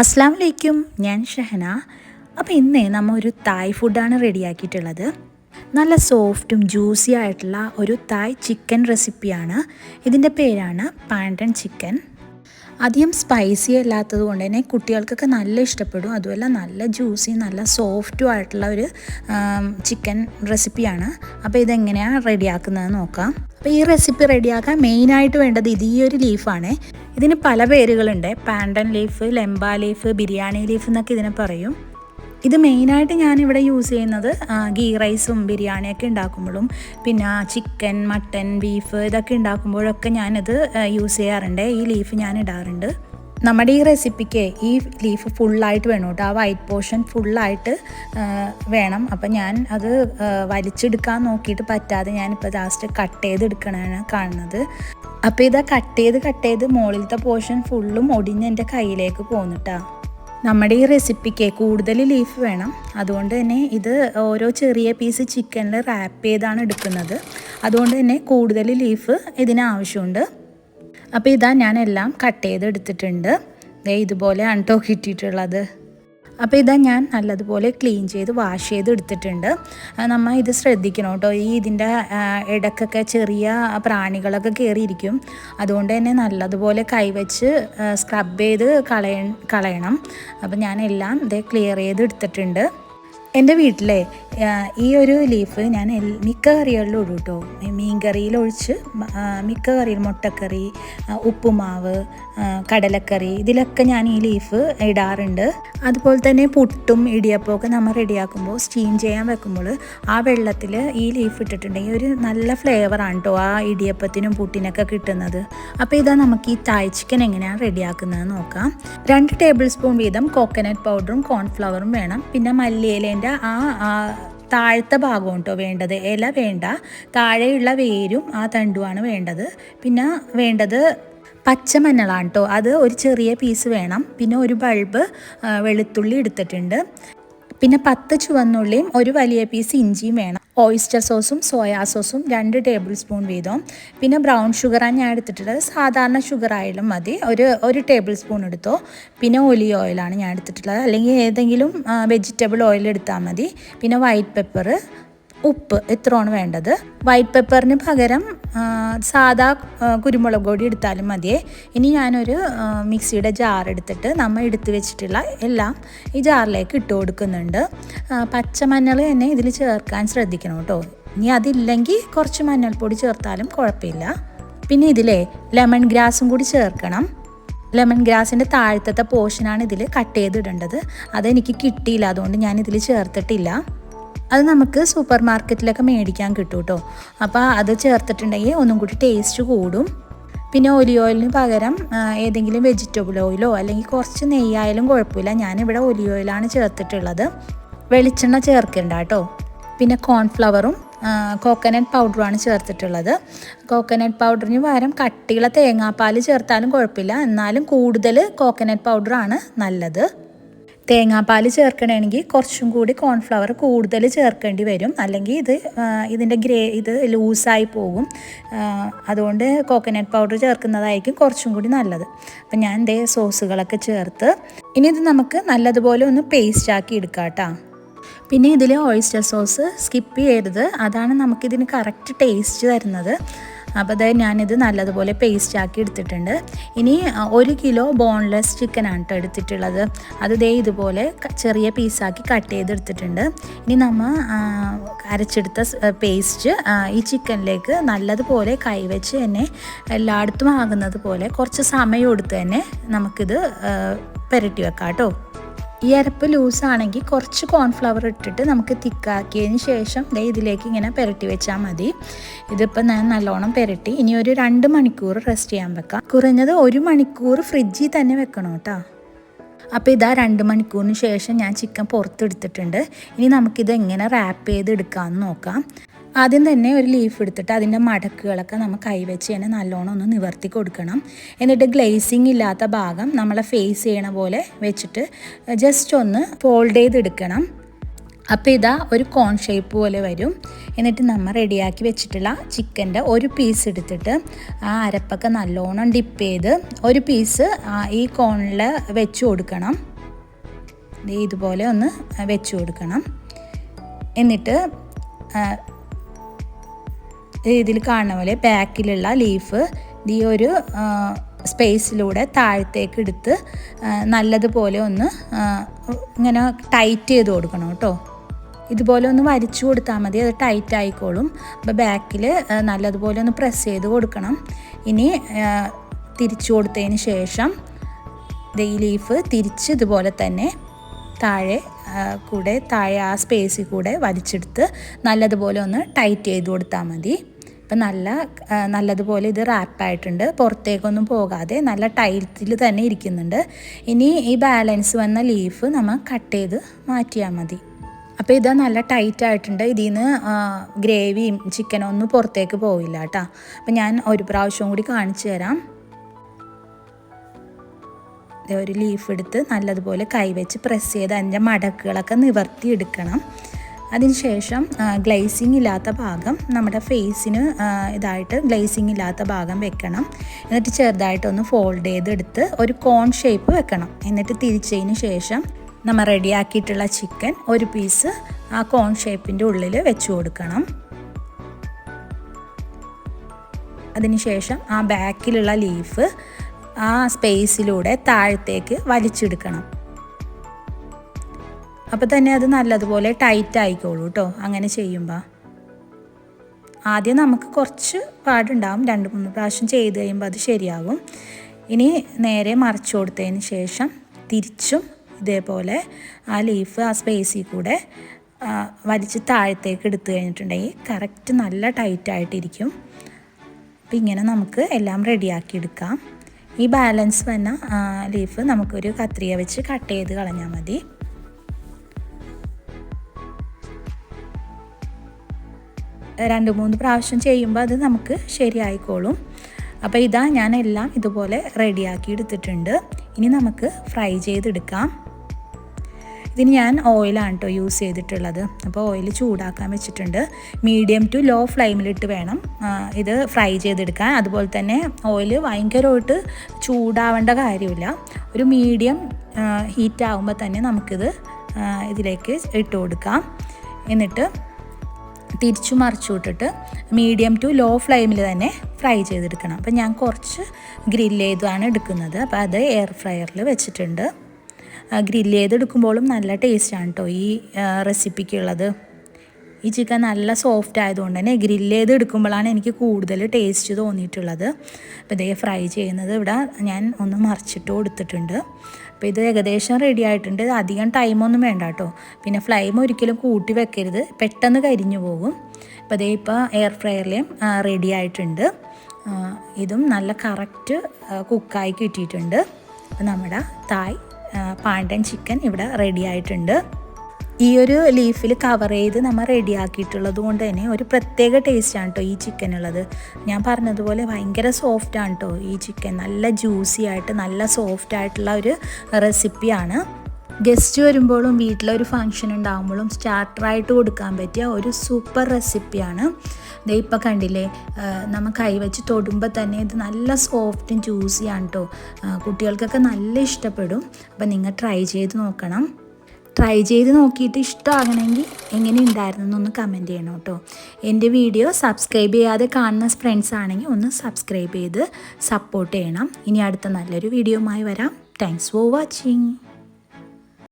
അസ്സലാമു അലൈക്കും, ഞാൻ ഷഹന. അപ്പോൾ ഇന്ന് നമ്മൾ ഒരു തായ് ഫുഡാണ് റെഡിയാക്കിയിട്ടുള്ളത്. നല്ല സോഫ്റ്റും ജ്യൂസി ആയിട്ടുള്ള ഒരു തായ് ചിക്കൻ റെസിപ്പിയാണ്. ഇതിൻ്റെ പേരാണ് പാൻഡൻ ചിക്കൻ. അധികം സ്പൈസി അല്ലാത്തത് കൊണ്ട് തന്നെ കുട്ടികൾക്കൊക്കെ നല്ല ഇഷ്ടപ്പെടും. അതുമല്ല നല്ല ജ്യൂസി നല്ല സോഫ്റ്റും ആയിട്ടുള്ള ഒരു ചിക്കൻ റെസിപ്പിയാണ്. അപ്പോൾ ഇതെങ്ങനെയാണ് റെഡിയാക്കുന്നത് നോക്കാം. അപ്പോൾ ഈ റെസിപ്പി റെഡിയാക്കാൻ മെയിനായിട്ട് വേണ്ടത് ഈ ഒരു ലീഫാണ്. ഇതിന് പല പേരുകളുണ്ട്. പാൻഡൻ ലീഫ്, ലെംബ ലീഫ്, ബിരിയാണി ലീഫ് എന്നൊക്കെ ഇതിനെ പറയും. ഇത് മെയിനായിട്ട് ഞാനിവിടെ യൂസ് ചെയ്യുന്നത് ഗീ റൈസും ബിരിയാണിയൊക്കെ ഉണ്ടാക്കുമ്പോഴും പിന്നെ ചിക്കൻ, മട്ടൻ, ബീഫ് ഇതൊക്കെ ഉണ്ടാക്കുമ്പോഴൊക്കെ ഞാനിത് യൂസ് ചെയ്യാറുണ്ട്. ഈ ലീഫ് ഞാൻ ഇടാറുണ്ട്. നമ്മുടെ ഈ റെസിപ്പിക്ക് ഈ ലീഫ് ഫുള്ളായിട്ട് വേണം കേട്ടോ. ആ വൈറ്റ് പോർഷൻ ഫുള്ളായിട്ട് വേണം. അപ്പം ഞാൻ അത് വലിച്ചെടുക്കാൻ നോക്കിയിട്ട് പറ്റാതെ ഞാനിപ്പോൾ ലാസ്റ്റ് കട്ട് ചെയ്തെടുക്കണതാണ് കാണുന്നത്. അപ്പോൾ ഇത് കട്ട് ചെയ്ത് മുകളിലത്തെ പോർഷൻ ഫുള്ളും ഒടിഞ്ഞ് എൻ്റെ കയ്യിലേക്ക് പോന്നിട്ടാ. നമ്മുടെ ഈ റെസിപ്പിക്ക് കൂടുതൽ ലീഫ് വേണം. അതുകൊണ്ട് തന്നെ ഇത് ഓരോ ചെറിയ പീസ് ചിക്കനിൽ റാപ്പ് ചെയ്താണ് എടുക്കുന്നത്. അതുകൊണ്ട് തന്നെ കൂടുതൽ ലീഫ് ഇതിനാവശ്യമുണ്ട്. അപ്പോൾ ഇതാ ഞാനെല്ലാം കട്ട് ചെയ്ത് എടുത്തിട്ടുണ്ട്. ഇതുപോലെയാണ് കേട്ടോ കിട്ടിയിട്ടുള്ളത്. അപ്പോൾ ഇതാ ഞാൻ നല്ലതുപോലെ ക്ലീൻ ചെയ്ത് വാഷ് ചെയ്ത് എടുത്തിട്ടുണ്ട്. നമ്മൾ ഇത് ശ്രദ്ധിക്കണം കേട്ടോ. ഇതിൻ്റെ ഇടയ്ക്കൊക്കെ ചെറിയ പ്രാണികളൊക്കെ കയറിയിരിക്കും. അതുകൊണ്ട് തന്നെ നല്ലതുപോലെ കൈവച്ച് സ്ക്രബ് ചെയ്ത് കളയണം. അപ്പോൾ ഞാനെല്ലാം ഇത് ക്ലിയർ ചെയ്ത് എടുത്തിട്ടുണ്ട്. എൻ്റെ വീട്ടിലെ ഈ ഒരു ലീഫ് ഞാൻ മിക്ക കറികളിലും ഇടും കേട്ടോ. മീൻ കറിയിലൊഴിച്ച് മിക്ക കറിയിൽ മുട്ടക്കറി, ഉപ്പുമാവ്, കടലക്കറി ഇതിലൊക്കെ ഞാൻ ഈ ലീഫ് ഇടാറുണ്ട്. അതുപോലെ തന്നെ പുട്ടും ഇടിയപ്പമൊക്കെ നമ്മൾ റെഡിയാക്കുമ്പോൾ സ്റ്റീം ചെയ്യാൻ വെക്കുമ്പോൾ ആ വെള്ളത്തിൽ ഈ ലീഫ് ഇട്ടിട്ടുണ്ടെങ്കിൽ ഒരു നല്ല ഫ്ലേവറാണ് കേട്ടോ ആ ഇടിയപ്പത്തിനും പുട്ടിനൊക്കെ കിട്ടുന്നത്. അപ്പോൾ ഇതാ നമുക്ക് ഈ തായ് ചിക്കൻ എങ്ങനെയാണ് റെഡിയാക്കുന്നത് നോക്കാം. 2 ടേബിൾ സ്പൂൺ വീതം കോക്കനട്ട് പൗഡറും കോൺഫ്ലവറും വേണം. പിന്നെ മല്ലിയിലേൻ്റെ താഴത്തെ ഭാഗം കേട്ടോ വേണ്ടത്. ഇല വേണ്ട, താഴെയുള്ള വേരും ആ തണ്ടുമാണ് വേണ്ടത്. പിന്നെ വേണ്ടത് പച്ചമഞ്ഞളാണ് കേട്ടോ. അത് ഒരു ചെറിയ പീസ് വേണം. പിന്നെ ഒരു ബൾബ് വെളുത്തുള്ളി എടുത്തിട്ടുണ്ട്. പിന്നെ 10 ചുവന്നുള്ളിയും ഒരു വലിയ പീസ് ഇഞ്ചിയും വേണം. ഓയിസ്റ്റർ സോസും സോയാ സോസും 2 ടേബിൾ സ്പൂൺ വീതവും. പിന്നെ ബ്രൗൺ ഷുഗറാണ് ഞാൻ എടുത്തിട്ടുള്ളത്. സാധാരണ ഷുഗർ ആയാലും മതി. ഒരു ടേബിൾ സ്പൂൺ എടുത്തോ. പിന്നെ ഒലിവ് ഓയിലാണ് ഞാൻ എടുത്തിട്ടുള്ളത്. അല്ലെങ്കിൽ ഏതെങ്കിലും വെജിറ്റബിൾ ഓയിൽ എടുത്താൽ മതി. പിന്നെ വൈറ്റ് പെപ്പർ, ഉപ്പ് ഇത്രയാണ് വേണ്ടത്. വൈറ്റ് പെപ്പറിന് പകരം സാദാ കുരുമുളക് പൊടി എടുത്താലും മതിയേ. ഇനി ഞാനൊരു മിക്സിയുടെ ജാർ എടുത്തിട്ട് നമ്മൾ എടുത്ത് വെച്ചിട്ടുള്ള എല്ലാം ഈ ജാറിലേക്ക് ഇട്ട് കൊടുക്കുന്നുണ്ട്. പച്ചമഞ്ഞൾ തന്നെ ഇതിൽ ചേർക്കാൻ ശ്രദ്ധിക്കണം കേട്ടോ. ഇനി അതില്ലെങ്കിൽ കുറച്ച് മഞ്ഞൾപ്പൊടി ചേർത്താലും കുഴപ്പമില്ല. പിന്നെ ഇതിലെ ലെമൺ ഗ്രാസും കൂടി ചേർക്കണം. ലെമൺ ഗ്രാസിൻ്റെ താഴത്തെ പോർഷനാണ് ഇതിൽ കട്ട് ചെയ്തിടേണ്ടത്. അതെനിക്ക് കിട്ടിയില്ല, അതുകൊണ്ട് ഞാനിതിൽ ചേർത്തിട്ടില്ല. അത് നമുക്ക് സൂപ്പർ മാർക്കറ്റിലൊക്കെ മേടിക്കാൻ കിട്ടും കേട്ടോ. അപ്പോൾ അത് ചേർത്തിട്ടുണ്ടെങ്കിൽ ഒന്നും കൂടി ടേസ്റ്റ് കൂടും. പിന്നെ ഒലിവ് ഓയിലിന് പകരം ഏതെങ്കിലും വെജിറ്റബിൾ ഓയിലോ അല്ലെങ്കിൽ കുറച്ച് നെയ്യായാലും കുഴപ്പമില്ല. ഞാനിവിടെ ഒലിവ് ഓയിലാണ് ചേർത്തിട്ടുള്ളത്. വെളിച്ചെണ്ണ ചേർക്കണ്ട കേട്ടോ. പിന്നെ കോൺഫ്ലവറും കോക്കനട്ട് പൗഡറുമാണ് ചേർത്തിട്ടുള്ളത്. കോക്കനട്ട് പൗഡറിന് പകരം കട്ടിയുള്ള തേങ്ങാപ്പാൽ ചേർത്താലും കുഴപ്പമില്ല. എന്നാലും കൂടുതൽ കോക്കനട്ട് പൗഡറാണ് നല്ലത്. തേങ്ങാപ്പാൽ ചേർക്കണമെങ്കിൽ കുറച്ചും കൂടി കോൺഫ്ലവർ കൂടുതൽ ചേർക്കേണ്ടി വരും. അല്ലെങ്കിൽ ഇത് ലൂസായി പോകും. അതുകൊണ്ട് കോക്കനട്ട് പൗഡർ ചേർക്കുന്നതായിരിക്കും കുറച്ചും കൂടി നല്ലത്. അപ്പം ഞാൻ സോസുകളൊക്കെ ചേർത്ത് ഇനി ഇത് നമുക്ക് നല്ലതുപോലെ ഒന്ന് പേസ്റ്റ് ആക്കി എടുക്കാം കേട്ടോ. പിന്നെ ഇതിൽ ഓയിസ്റ്റർ സോസ് സ്കിപ്പ് ചെയ്യരുത്. അതാണ് നമുക്കിതിന് കറക്റ്റ് ടേസ്റ്റ് തരുന്നത്. അപ്പോൾ അതായത് ഞാനിത് നല്ലതുപോലെ പേസ്റ്റ് ആക്കി എടുത്തിട്ടുണ്ട്. ഇനി 1 കിലോ ബോൺലെസ് ചിക്കനാണ് കേട്ടോ എടുത്തിട്ടുള്ളത്. അത് ഇതുപോലെ ചെറിയ പീസാക്കി കട്ട് ചെയ്തെടുത്തിട്ടുണ്ട്. ഇനി നമ്മൾ അരച്ചെടുത്ത പേസ്റ്റ് ഈ ചിക്കനിലേക്ക് നല്ലതുപോലെ കൈവച്ച് തന്നെ എല്ലായിടത്തും ആകുന്നത് പോലെ കുറച്ച് സമയം എടുത്ത് തന്നെ നമുക്കിത് പുരട്ടി വെക്കാം കേട്ടോ. ഈ അരപ്പ് ലൂസാണെങ്കിൽ കുറച്ച് കോൺഫ്ലവർ ഇട്ടിട്ട് നമുക്ക് തിക്കാക്കിയതിന് ശേഷം ഇതിലേക്ക് ഇങ്ങനെ പുരട്ടി വെച്ചാൽ മതി. ഇതിപ്പോൾ ഞാൻ നല്ലോണം പുരട്ടി ഇനി ഒരു 2 മണിക്കൂർ റെസ്റ്റ് ചെയ്യാൻ വെക്കാം. കുറഞ്ഞത് 1 മണിക്കൂർ ഫ്രിഡ്ജിൽ തന്നെ വെക്കണം കേട്ടോ. അപ്പോൾ ഇതാ 2 മണിക്കൂറിന് ശേഷം ഞാൻ ചിക്കൻ പുറത്തെടുത്തിട്ടുണ്ട്. ഇനി നമുക്കിത് എങ്ങനെ റാപ്പ് ചെയ്ത് എടുക്കാമെന്ന് നോക്കാം. ആദ്യം തന്നെ ഒരു ലീഫ് എടുത്തിട്ട് അതിൻ്റെ മടക്കുകളൊക്കെ നമ്മൾ കൈവച്ച് തന്നെ നല്ലോണം ഒന്ന് നിവർത്തി കൊടുക്കണം. എന്നിട്ട് ഗ്ലേസിങ് ഇല്ലാത്ത ഭാഗം നമ്മളെ ഫേസ് ചെയ്യണ പോലെ വെച്ചിട്ട് ജസ്റ്റ് ഒന്ന് ഫോൾഡ് ചെയ്തെടുക്കണം. അപ്പോൾ ഇതാ ഒരു കോൺ ഷേപ്പ് പോലെ വരും. എന്നിട്ട് നമ്മൾ റെഡിയാക്കി വെച്ചിട്ടുള്ള ചിക്കൻ്റെ ഒരു പീസ് എടുത്തിട്ട് ആ അരപ്പൊക്കെ നല്ലോണം ഡിപ്പ് ചെയ്ത് ഒരു പീസ് ഈ കോണിൽ വെച്ച് കൊടുക്കണം. ഇതുപോലെ ഒന്ന് വെച്ച് കൊടുക്കണം. എന്നിട്ട് ഇതിൽ കാണുന്ന പോലെ ബാക്കിലുള്ള ലീഫ് ഈ ഒരു സ്പേസിലൂടെ താഴത്തേക്ക് എടുത്ത് നല്ലതുപോലെ ഒന്ന് ഇങ്ങനെ ടൈറ്റ് ചെയ്ത് കൊടുക്കണം കേട്ടോ. ഇതുപോലെ ഒന്ന് വലിച്ചു കൊടുത്താൽ മതി, അത് ടൈറ്റ് ആയിക്കോളും. അപ്പോൾ ബാക്കിൽ നല്ലതുപോലെ ഒന്ന് പ്രസ് ചെയ്ത് കൊടുക്കണം. ഇനി തിരിച്ചു കൊടുത്തതിന് ശേഷം ഈ ലീഫ് തിരിച്ച് ഇതുപോലെ തന്നെ താഴെ ആ സ്പേസിൽ കൂടെ വലിച്ചെടുത്ത് നല്ലതുപോലെ ഒന്ന് ടൈറ്റ് ചെയ്ത് കൊടുത്താൽ മതി. ഇപ്പം നല്ലതുപോലെ ഇത് റാപ്പായിട്ടുണ്ട്, പുറത്തേക്കൊന്നും പോകാതെ നല്ല ടൈറ്റിൽ തന്നെ ഇരിക്കുന്നുണ്ട്. ഇനി ഈ ബാലൻസ് വന്ന ലീഫ് നമ്മൾ കട്ട് ചെയ്ത് മാറ്റിയാൽ മതി. അപ്പോൾ ഇത് നല്ല ടൈറ്റ് ആയിട്ടുണ്ട്. ഇതിൽ നിന്ന് ഗ്രേവിയും ചിക്കനും ഒന്നും പുറത്തേക്ക് പോവില്ല കേട്ടോ. അപ്പം ഞാൻ ഒരു പ്രാവശ്യം കൂടി കാണിച്ചു തരാം. ഒരു ലീഫ് എടുത്ത് നല്ലതുപോലെ കൈവച്ച് പ്രസ് ചെയ്ത് അതിൻ്റെ മടക്കുകളൊക്കെ നിവർത്തി എടുക്കണം. അതിനുശേഷം ഗ്ലേസിങ് ഇല്ലാത്ത ഭാഗം നമ്മുടെ ഫേസിന് ഇതായിട്ട് ഗ്ലേസിങ് ഇല്ലാത്ത ഭാഗം വെക്കണം. എന്നിട്ട് ചെറുതായിട്ടൊന്ന് ഫോൾഡ് ചെയ്തെടുത്ത് ഒരു കോൺ ഷേപ്പ് വെക്കണം. എന്നിട്ട് തിരിച്ചതിന് ശേഷം നമ്മൾ റെഡിയാക്കിയിട്ടുള്ള ചിക്കൻ ഒരു പീസ് ആ കോൺ ഷേപ്പിൻ്റെ ഉള്ളിൽ വെച്ച് കൊടുക്കണം. അതിനുശേഷം ആ ബാക്കിലുള്ള ലീഫ് ആ സ്പേസിലൂടെ താഴത്തേക്ക് വലിച്ചെടുക്കണം. അപ്പോൾ തന്നെ അത് നല്ലതുപോലെ ടൈറ്റ് ആയിക്കോളൂ കേട്ടോ. അങ്ങനെ ചെയ്യുമ്പോൾ ആദ്യം നമുക്ക് കുറച്ച് പാടുണ്ടാകും, 2-3 പ്രാവശ്യം ചെയ്ത് കഴിയുമ്പോൾ അത് ശരിയാകും. ഇനി നേരെ മറിച്ച് കൊടുത്തതിന് ശേഷം തിരിച്ചും ഇതേപോലെ ആ ലീഫ് ആ സ്പേസിൽ കൂടെ വലിച്ച് താഴത്തേക്ക് എടുത്തു കഴിഞ്ഞിട്ടുണ്ടെങ്കിൽ കറക്റ്റ് നല്ല ടൈറ്റായിട്ടിരിക്കും. അപ്പോൾ ഇങ്ങനെ നമുക്ക് എല്ലാം റെഡിയാക്കി എടുക്കാം. ഈ ബാലൻസ് വന്ന ലീഫ് നമുക്കൊരു കത്രിക വെച്ച് കട്ട് ചെയ്ത് കളഞ്ഞാൽ മതി. രണ്ട് മൂന്ന് പ്രാവശ്യം ചെയ്യുമ്പോൾ അത് നമുക്ക് ശരിയായിക്കോളും. അപ്പോൾ ഇതാ ഞാൻ എല്ലാം ഇതുപോലെ റെഡിയാക്കി എടുത്തിട്ടുണ്ട്. ഇനി നമുക്ക് ഫ്രൈ ചെയ്തെടുക്കാം. ഇതിന് ഞാൻ ഓയിലാണ് കേട്ടോ യൂസ് ചെയ്തിട്ടുള്ളത്. അപ്പോൾ ഓയിൽ ചൂടാക്കാൻ വെച്ചിട്ടുണ്ട്. മീഡിയം ടു ലോ ഫ്ലെയിമിലിട്ട് വേണം ഇത് ഫ്രൈ ചെയ്തെടുക്കാൻ. അതുപോലെ തന്നെ ഓയിൽ ഭയങ്കരമായിട്ട് ചൂടാവേണ്ട കാര്യമില്ല. ഒരു മീഡിയം ഹീറ്റ് ആകുമ്പോൾ തന്നെ നമുക്കിത് ഇതിലേക്ക് ഇട്ട് കൊടുക്കാം. എന്നിട്ട് തിരിച്ചു മറിച്ചു വിട്ടിട്ട് മീഡിയം ടു ലോ ഫ്ലെയിമിൽ തന്നെ ഫ്രൈ ചെയ്തെടുക്കണം. അപ്പോൾ ഞാൻ കുറച്ച് ഗ്രില്ല് ചെയ്താണ് എടുക്കുന്നത്. അപ്പോൾ അത് എയർ ഫ്രയറിൽ വെച്ചിട്ടുണ്ട്. ഗ്രില്ല് ചെയ്തെടുക്കുമ്പോഴും നല്ല ടേസ്റ്റാണ് കേട്ടോ ഈ റെസിപ്പിക്കുള്ളത്. ഈ ചിക്കൻ നല്ല സോഫ്റ്റ് ആയതുകൊണ്ട് തന്നെ ഗ്രില്ല് ചെയ്തെടുക്കുമ്പോഴാണ് എനിക്ക് കൂടുതൽ ടേസ്റ്റ് തോന്നിയിട്ടുള്ളത്. അപ്പോൾ ഇതേ ഫ്രൈ ചെയ്യുന്നത് ഇവിടെ ഞാൻ ഒന്ന് മറിച്ചിട്ട് കൊടുത്തിട്ടുണ്ട്. അപ്പോൾ ഇത് ഏകദേശം റെഡി ആയിട്ടുണ്ട്. അധികം ടൈമൊന്നും വേണ്ട കേട്ടോ. പിന്നെ ഫ്ലെയിം ഒരിക്കലും കൂട്ടി വെക്കരുത്, പെട്ടെന്ന് കരിഞ്ഞു പോകും. അപ്പോൾ അതേ ഇപ്പോൾ എയർ ഫ്രയറിലും റെഡി ആയിട്ടുണ്ട്. ഇതും നല്ല കറക്റ്റ് കുക്കായി കിട്ടിയിട്ടുണ്ട്. അപ്പോൾ നമ്മുടെ തായ് പാണ്ടൻ ചിക്കൻ ഇവിടെ റെഡി ആയിട്ടുണ്ട്. ഈ ഒരു ലീഫിൽ കവർ ചെയ്ത് നമ്മൾ റെഡിയാക്കിയിട്ടുള്ളത് കൊണ്ട് തന്നെ ഒരു പ്രത്യേക ടേസ്റ്റാണ് കേട്ടോ ഈ ചിക്കനുള്ളത്. ഞാൻ പറഞ്ഞതുപോലെ ഭയങ്കര സോഫ്റ്റാണ് കേട്ടോ ഈ ചിക്കൻ. നല്ല ജ്യൂസി ആയിട്ട് നല്ല സോഫ്റ്റ് ആയിട്ടുള്ള ഒരു റെസിപ്പിയാണ്. ഗസ്റ്റ് വരുമ്പോഴും വീട്ടിലൊരു ഫങ്ഷൻ ഉണ്ടാകുമ്പോഴും സ്റ്റാർട്ടറായിട്ട് കൊടുക്കാൻ പറ്റിയ ഒരു സൂപ്പർ റെസിപ്പിയാണ്. ദേ ഇപ്പോൾ കണ്ടില്ലേ, നമ്മൾ കൈവച്ച് തൊടുമ്പോൾ തന്നെ ഇത് നല്ല സോഫ്റ്റും ജ്യൂസിയാണ് കേട്ടോ. കുട്ടികൾക്കൊക്കെ നല്ല ഇഷ്ടപ്പെടും. അപ്പോൾ നിങ്ങൾ ട്രൈ ചെയ്ത് നോക്കണം. ട്രൈ ചെയ്ത് നോക്കിയിട്ട് ഇഷ്ടമാകണമെങ്കിൽ എങ്ങനെ ഉണ്ടായിരുന്നു എന്നൊന്ന് കമൻറ്റ് ചെയ്യണം കേട്ടോ. എൻ്റെ വീഡിയോ സബ്സ്ക്രൈബ് ചെയ്യാതെ കാണുന്ന ഫ്രണ്ട്സ് ആണെങ്കിൽ ഒന്ന് സബ്സ്ക്രൈബ് ചെയ്ത് സപ്പോർട്ട് ചെയ്യണം. ഇനി അടുത്ത നല്ലൊരു വീഡിയോയുമായി വരാം. Thanks for watching.